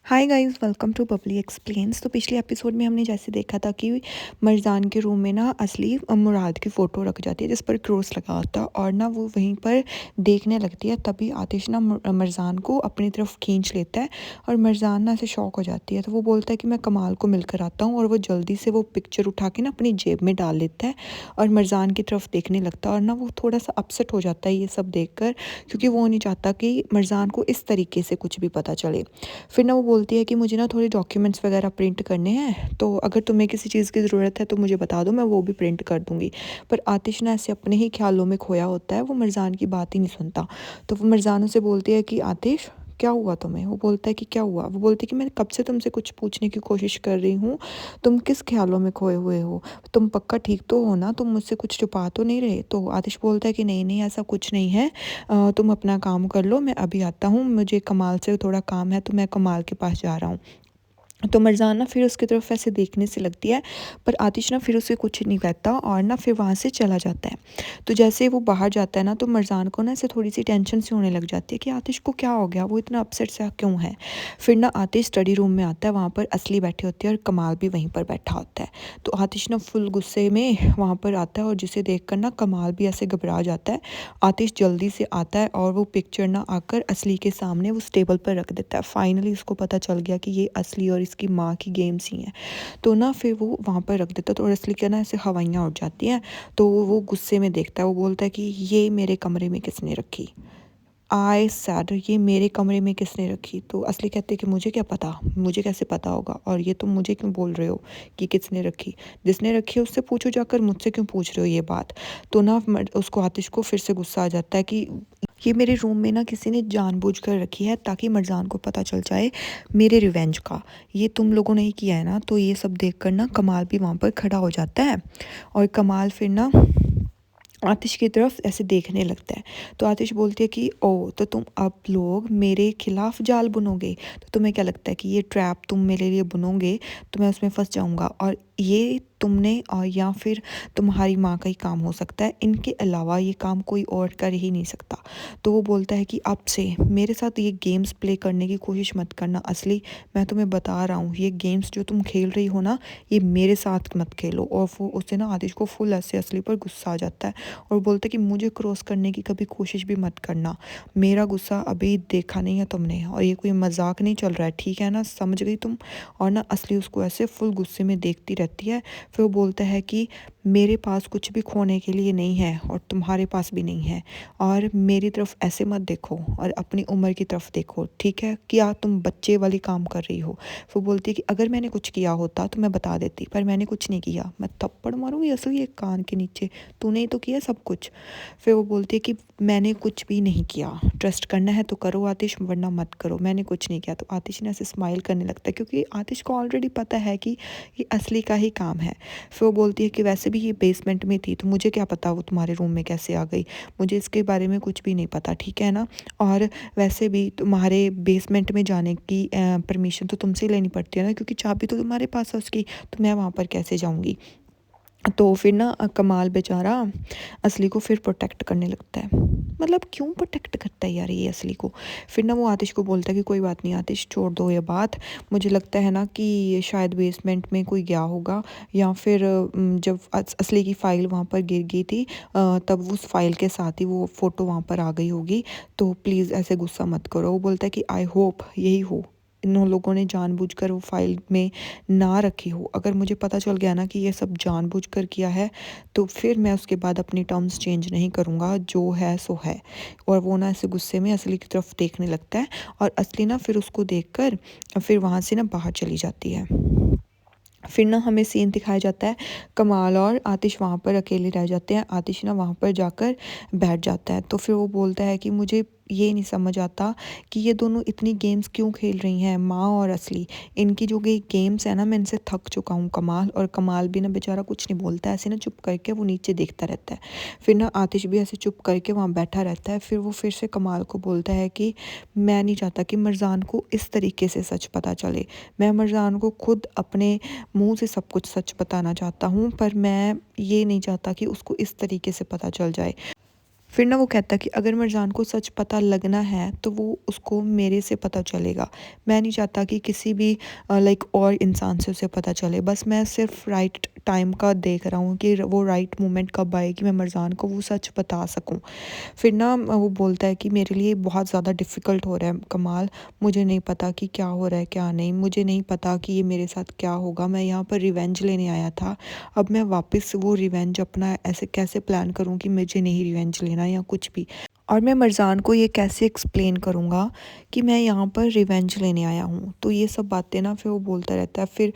Hi guys, welcome to Bubbly explains. तो पिछले episode में हमने जैसे देखा था कि मरजान के रूम में ना असली मुराद की फ़ोटो रख जाती है जिस पर क्रॉस लगा होता है और ना वो वहीं पर देखने लगती है। तभी आतिश ना मरजान को अपनी तरफ खींच लेता है और मरजान ना ऐसे शॉक हो जाती है। तो वो बोलता है कि मैं कमाल को मिलकर आता हूँ और वो जल्दी से वो पिक्चर उठा के ना अपनी जेब में डाल लेता है और मरजान की तरफ देखने लगता है। और ना वो थोड़ा सा अपसेट हो जाता है ये सब देख कर, क्योंकि वो नहीं चाहता कि मरजान को इस तरीके से कुछ भी पता चले। फिर ना वो बोलती है कि मुझे ना थोड़े डॉक्यूमेंट्स वगैरह प्रिंट करने हैं, तो अगर तुम्हें किसी चीज़ की ज़रूरत है तो मुझे बता दो, मैं वो भी प्रिंट कर दूँगी। पर आतिश ना ऐसे अपने ही ख्यालों में खोया होता है, वो मरजान की बात ही नहीं सुनता। तो वो मरजान उसे बोलती है कि आतिश, क्या हुआ तुम्हें? वो बोलता है कि क्या हुआ? वो बोलती है कि मैं कब से तुमसे कुछ पूछने की कोशिश कर रही हूँ, तुम किस ख्यालों में खोए हुए हो? तुम पक्का ठीक तो हो ना? तुम मुझसे कुछ छुपा तो नहीं रहे? तो आतिश बोलता है कि नहीं नहीं, ऐसा कुछ नहीं है। तुम अपना काम कर लो, मैं अभी आता हूँ, मुझे कमाल से थोड़ा काम है, तो मैं कमाल के पास जा रहा हूँ। तो मरजान ना फिर उसकी तरफ ऐसे देखने से लगती है, पर आतिश ना फिर उसे कुछ नहीं कहता और ना फिर वहाँ से चला जाता है। तो जैसे वो बाहर जाता है ना, तो मरजान को ना ऐसे थोड़ी सी टेंशन सी होने लग जाती है कि आतिश को क्या हो गया, वो इतना अपसेट सा क्यों है। फिर ना आतिश स्टडी रूम में आता है, वहाँ पर असली बैठी होती है और कमाल भी वहीं पर बैठा होता है। तो आतिश ना फुल गुस्से में वहाँ पर आता है और जिसे देख कर ना कमाल भी ऐसे घबरा जाता है। आतिश जल्दी से आता है और वो पिक्चर ना आकर असली के सामने उस टेबल पर रख देता है। फाइनली उसको पता चल गया कि ये असली और इसकी माँ की गेम्स ही हैं। तो ना फिर वो वहाँ पर रख देता है, तो असली क्या ना ऐसे हवाइयाँ उड़ जाती हैं। तो वो गुस्से में देखता है, वो बोलता है कि ये मेरे कमरे में किसने रखी? आई सैड, ये मेरे कमरे में किसने रखी? तो असली कहते हैं कि मुझे क्या पता, मुझे कैसे पता होगा, और ये तुम मुझे क्यों बोल रहे हो कि किसने रखी? जिसने रखी है उससे पूछो जाकर, मुझसे क्यों पूछ रहे हो ये बात? तो ना उसको आतिश को फिर से गुस्सा आ जाता है कि ये मेरे रूम में ना किसी ने जानबूझकर रखी है ताकि मरजान को पता चल जाए मेरे रिवेंज का। ये तुम लोगों ने ही किया है ना। तो ये सब देखकर ना कमाल भी वहाँ पर खड़ा हो जाता है और कमाल फिर ना आतिश की तरफ ऐसे देखने लगता है। तो आतिश बोलती है कि ओ, तो तुम अब लोग मेरे खिलाफ जाल बुनोगे? तो तुम्हें क्या लगता है कि ये ट्रैप तुम मेरे लिए बुनोगे तो मैं उसमें फंस जाऊंगा, और ये तुमने और या फिर तुम्हारी माँ का ही काम हो सकता है, इनके अलावा ये काम कोई और कर ही नहीं सकता। तो वो बोलता है कि अब से मेरे साथ ये गेम्स प्ले करने की कोशिश मत करना असली, मैं तुम्हें बता रहा हूँ, ये गेम्स जो तुम खेल रही हो ना, ये मेरे साथ मत खेलो। और वो उससे ना आतिश को फुल ऐसे असली पर गुस्सा आ जाता है और बोलते कि मुझे क्रॉस करने की कभी कोशिश भी मत करना, मेरा गुस्सा अभी देखा नहीं है तुमने, और ये कोई मजाक नहीं चल रहा है, ठीक है ना, समझ गई तुम? और ना असली उसको ऐसे फुल गुस्से में देखती रहती है। फिर वो बोलता है कि मेरे पास कुछ भी खोने के लिए नहीं है और तुम्हारे पास भी नहीं है, और मेरी तरफ ऐसे मत देखो और अपनी उम्र की तरफ देखो, ठीक है? क्या तुम बच्चे वाली काम कर रही हो? वो बोलती है कि अगर मैंने कुछ किया होता तो मैं बता देती, पर मैंने कुछ नहीं किया, मैं थप्पड़ मारूंगी असली एक कान के नीचे, तूने ही तो किया सब कुछ। फिर वो बोलती है कि मैंने कुछ भी नहीं किया, ट्रस्ट करना है तो करो आतिश, वरना मत करो, मैंने कुछ नहीं किया। तो आतिश ने ऐसे स्माइल करने लगता है, क्योंकि आतिश को ऑलरेडी पता है कि ये असली का ही काम है। फिर वो बोलती है कि वैसे भी ये बेसमेंट में थी, तो मुझे क्या पता वो तुम्हारे रूम में कैसे आ गई, मुझे इसके बारे में कुछ भी नहीं पता, ठीक है ना? और वैसे भी तुम्हारे बेसमेंट में जाने की परमिशन तो तुमसे लेनी पड़ती है ना, क्योंकि चाबी तो तुम्हारे पास है उसकी, तो मैं वहाँ पर कैसे जाऊँगी? तो फिर ना कमाल बेचारा असली को फिर प्रोटेक्ट करने लगता है। मतलब क्यों प्रोटेक्ट करता है यार ये असली को? फिर ना वो आतिश को बोलता है कि कोई बात नहीं आतिश, छोड़ दो ये बात, मुझे लगता है ना कि शायद बेसमेंट में कोई गया होगा, या फिर जब असली की फ़ाइल वहाँ पर गिर गई थी, तब उस फाइल के साथ ही वो फ़ोटो वहाँ पर आ गई होगी। तो प्लीज़ ऐसे गुस्सा मत करो। वो बोलता है कि आई होप यही हो, इन लोगों ने जानबूझकर वो फाइल में ना रखी हो। अगर मुझे पता चल गया ना कि ये सब जानबूझकर किया है, तो फिर मैं उसके बाद अपनी टर्म्स चेंज नहीं करूँगा, जो है सो है। और वो ना ऐसे गुस्से में असली की तरफ देखने लगता है और असली ना फिर उसको देखकर फिर वहाँ से ना बाहर चली जाती है। फिर ना हमें सीन दिखाया जाता है, कमाल और आतिश वहाँ पर अकेले रह जाते हैं। आतिश ना वहाँ पर जाकर बैठ जाता है, तो फिर वो बोलता है कि मुझे ये नहीं समझ आता कि ये दोनों इतनी गेम्स क्यों खेल रही हैं, माँ और असली। इनकी जो ये गेम्स है ना, मैं इनसे थक चुका हूँ। कमाल, और कमाल भी ना बेचारा कुछ नहीं बोलता, ऐसे ना चुप करके वो नीचे देखता रहता है। फिर ना आतिश भी ऐसे चुप करके वहाँ बैठा रहता है। फिर वो फिर से कमाल को बोलता है कि मैं नहीं चाहता कि मरजान को इस तरीके से सच पता चले, मैं मरजान को खुद अपने मुंह से सब कुछ सच बताना चाहता हूँ, पर मैं ये नहीं चाहता कि उसको इस तरीके से पता चल जाए। फिर ना वो कहता कि अगर मरज़ान को सच पता लगना है तो वो उसको मेरे से पता चलेगा। मैं नहीं चाहता कि किसी भी लाइक और इंसान से उसे पता चले। बस मैं सिर्फ़ राइट टाइम का देख रहा हूँ कि वो राइट मोमेंट कब आए कि मैं मरज़ान को वो सच बता सकूँ। फिर ना वो बोलता है कि मेरे लिए बहुत ज़्यादा डिफ़िकल्ट हो रहा है कमाल, मुझे नहीं पता कि क्या हो रहा है क्या नहीं, मुझे नहीं पता कि ये मेरे साथ क्या होगा, मैं यहाँ पर रिवेंज लेने आया था, अब मैं वापस वो रिवेंज अपना ऐसे कैसे प्लान करूँ कि मुझे नहीं रिवेंज लेना या कुछ भी। और मैं मरज़ान को ये कैसे एक्सप्लेन करूँगा कि मैं यहाँ पर रिवेंज लेने आया हूँ। तो ये सब बातें ना फिर वो बोलता रहता है। फिर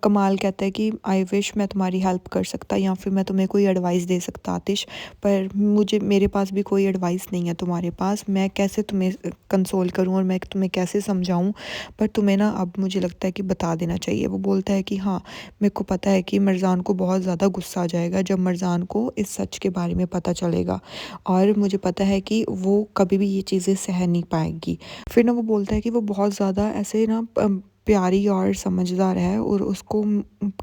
कमाल कहता है कि आई विश मैं तुम्हारी हेल्प कर सकता या फिर मैं तुम्हें कोई एडवाइस दे सकता आतिश, पर मुझे मेरे पास भी कोई एडवाइस नहीं है तुम्हारे पास। मैं कैसे तुम्हें कंसोल करूँ और मैं तुम्हें कैसे समझाऊँ, पर तुम्हें ना अब मुझे लगता है कि बता देना चाहिए। वो बोलता है कि हाँ, मेरे को पता है कि मरज़ान को बहुत ज़्यादा गुस्सा आ जाएगा जब मरज़ान को इस सच के बारे में पता चलेगा, और मुझे पता है कि वो कभी भी ये चीज़ें सह नहीं पाएगी। फिर ना वो बोलता है कि वो बहुत ज़्यादा ऐसे ना प्यारी और समझदार है, और उसको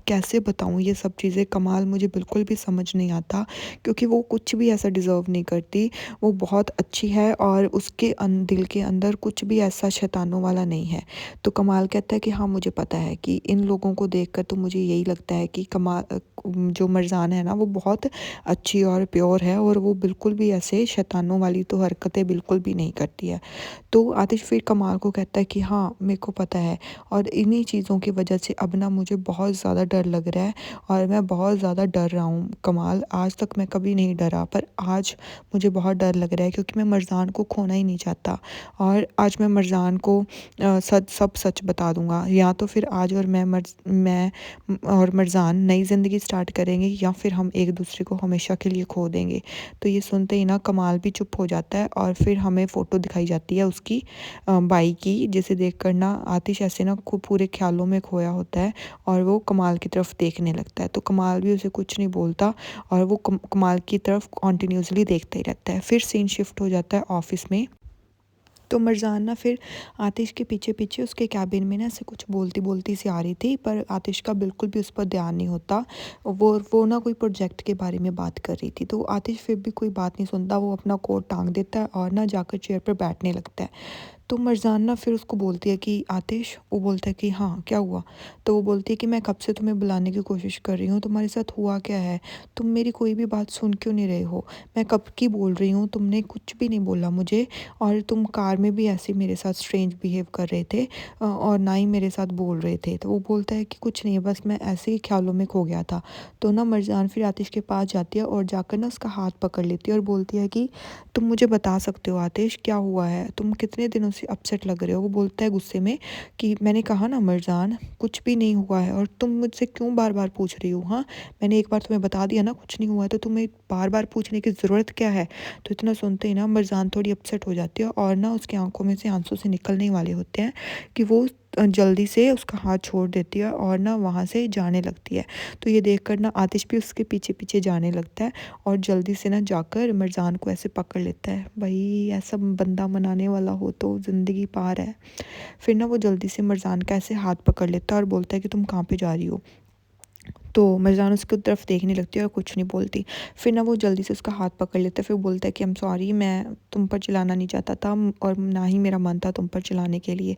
कैसे बताऊँ ये सब चीज़ें कमाल, मुझे बिल्कुल भी समझ नहीं आता, क्योंकि वो कुछ भी ऐसा डिज़र्व नहीं करती। वो बहुत अच्छी है और उसके दिल के अंदर कुछ भी ऐसा शैतानों वाला नहीं है। तो कमाल कहता है कि हाँ, मुझे पता है कि इन लोगों को देखकर तो मुझे यही लगता है कि जो मरज़ान है ना वो बहुत अच्छी और प्योर है, और वो बिल्कुल भी ऐसे शैतानों वाली तो हरकतें बिल्कुल भी नहीं करती है। तो आतिश फिर कमाल को कहता है कि हाँ, मेरे को पता है, और इन्हीं चीज़ों की वजह से अब ना मुझे बहुत ज़्यादा डर लग रहा है, और मैं बहुत ज़्यादा डर रहा हूँ कमाल। आज तक मैं कभी नहीं डरा, पर आज मुझे बहुत डर लग रहा है, क्योंकि मैं मरज़ान को खोना ही नहीं चाहता, और आज मैं मरज़ान को सच बता दूँगा, या तो फिर आज और मैं और मरज़ान नई ज़िंदगी स्टार्ट करेंगे, या फिर हम एक दूसरे को हमेशा के लिए खो देंगे। तो ये सुनते ही ना कमाल भी चुप हो जाता है, और फिर हमें फ़ोटो दिखाई जाती है उसकी बाई की, जिसे देखकर ना आतिश ऐसे ना पूरे ख्यालों में खोया होता है, और वो कमाल की तरफ देखने लगता है। तो कमाल भी उसे कुछ नहीं बोलता, और वो कमाल की तरफ कंटिन्यूअसली देखता ही रहता है। फिर सीन शिफ्ट हो जाता है ऑफिस में। तो मरज़ान ना फिर आतिश के पीछे-पीछे उसके केबिन में ना ऐसे कुछ बोलती-बोलती सी आ रही थी, पर आतिश का बिल्कुल भी उस पर ध्यान नहीं होता। वो ना कोई प्रोजेक्ट के बारे में बात कर रही थी, तो आतिश फिर भी कोई बात नहीं सुनता, वो अपना कोट टाँग देता है और ना जाकर चेयर पर बैठने लगता है। तो मरज़ान ना फिर उसको बोलती है कि आतिश, वो बोलता है कि हाँ, क्या हुआ? तो वो बोलती है कि मैं कब से तुम्हें बुलाने की कोशिश कर रही हूँ, तुम्हारे साथ हुआ क्या है? तुम मेरी कोई भी बात सुन क्यों नहीं रहे हो? मैं कब की बोल रही हूँ, तुमने कुछ भी नहीं बोला मुझे, और तुम कार में भी ऐसे मेरे साथ स्ट्रेंज बिहेव कर रहे थे, और ना ही मेरे साथ बोल रहे थे। तो वो बोलता है कि कुछ नहीं, बस मैं ऐसे ही ख्यालों में खो गया था। तो ना मरज़ान फिर आतिश के पास जाती है और जाकर ना उसका हाथ पकड़ लेती है और बोलती है कि तुम मुझे बता सकते हो आतिश, क्या हुआ है? तुम कितने दिनों से अपसेट लग रहे हो? वो बोलता है गुस्से में कि मैंने कहा ना मरज़ान, कुछ भी नहीं हुआ है, और तुम मुझसे क्यों बार-बार पूछ रही हो? हाँ, मैंने एक बार तुम्हें बता दिया ना कुछ नहीं हुआ है, तो तुम्हें बार-बार पूछने की ज़रूरत क्या है? तो इतना सुनते ही ना मरज़ान थोड़ी अपसेट हो जाती है, और ना उसकी आँखों में से आंसू से निकलने वाले होते हैं कि वो जल्दी से उसका हाथ छोड़ देती है और ना वहाँ से जाने लगती है। तो ये देखकर ना आतिश भी उसके पीछे-पीछे जाने लगता है, और जल्दी से ना जाकर मरज़ान को ऐसे पकड़ लेता है। भई ऐसा बंदा मनाने वाला हो तो ज़िंदगी पार है। फिर ना वो जल्दी से मरज़ान का ऐसे हाथ पकड़ लेता है और बोलता है कि तुम कहाँ पे जा रही हो? तो मरज़ान उसकी तरफ देखने लगती है और कुछ नहीं बोलती। फिर ना वो जल्दी से उसका हाथ पकड़ लेता है, फिर वो बोलता है कि आई एम सॉरी, मैं तुम पर चिल्लाना नहीं चाहता था, और ना ही मेरा मन था तुम पर चिल्लाने के लिए।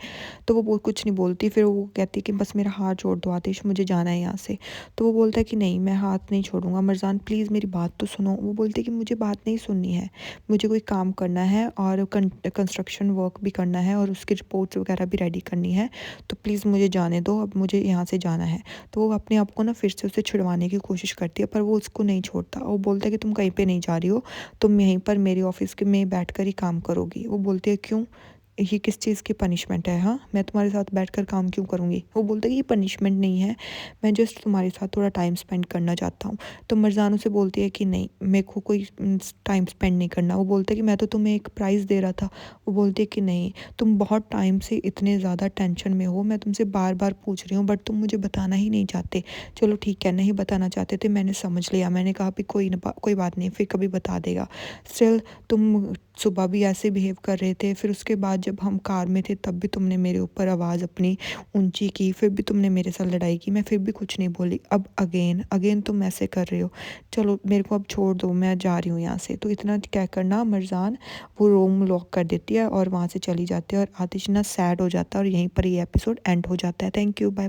तो वो कुछ नहीं बोलती, फिर वो कहती है कि बस मेरा हाथ छोड़ दो आतिश, मुझे जाना है यहाँ से। तो वो बोलता है कि नहीं, मैं हाथ नहीं छोड़ूँगा, मरज़ान प्लीज़ मेरी बात तो सुनो। वो बोलती है कि मुझे बात नहीं सुननी है, मुझे कोई काम करना है, और कंस्ट्रक्शन वर्क भी करना है, और उसकी रिपोर्ट्स वगैरह भी रेडी करनी है, तो प्लीज़ मुझे जाने दो, अब मुझे यहाँ से जाना है। तो वो अपने आप को ना फिर से उसे छुड़वाने की कोशिश करती है, पर वो उसको नहीं छोड़ता। वो बोलता है कि तुम कहीं पे नहीं जा रही हो, तुम यहीं पर मेरे ऑफिस के में बैठकर ही काम करोगी। वो बोलती है क्यों, ये किस चीज़ की पनिशमेंट है? हाँ, मैं तुम्हारे साथ बैठकर काम क्यों करूँगी? वो बोलता है कि ये पनिशमेंट नहीं है, मैं जस्ट तुम्हारे साथ थोड़ा टाइम स्पेंड करना चाहता हूँ। तो मरज़ान उसे बोलती है कि नहीं, मेरे को कोई टाइम स्पेंड नहीं करना। वो बोलता है कि मैं तो तुम्हें एक प्राइज़ दे रहा था। वो बोलती है कि नहीं, तुम बहुत टाइम से इतने ज़्यादा टेंशन में हो, मैं तुमसे बार बार पूछ रही हूँ, बट तुम मुझे बताना ही नहीं चाहते। चलो ठीक है, नहीं बताना चाहते थे, मैंने समझ लिया। मैंने कहा भी कोई बात नहीं, फिर कभी बता देगा। स्टिल तुम सुबह भी ऐसे बिहेव कर रहे थे, फिर उसके बाद जब हम कार में थे तब भी तुमने मेरे ऊपर आवाज़ अपनी ऊँची की, फिर भी तुमने मेरे साथ लड़ाई की, मैं फिर भी कुछ नहीं बोली। अब अगेन तुम ऐसे कर रहे हो, चलो मेरे को अब छोड़ दो, मैं जा रही हूँ यहाँ से। तो इतना कहकर ना मरज़ान वो रूम लॉक कर देती है और वहाँ से चली जाती है और आतिश ना सैड हो जाता है और यहीं पर ये एपिसोड एंड हो जाता है। Thank you, bye.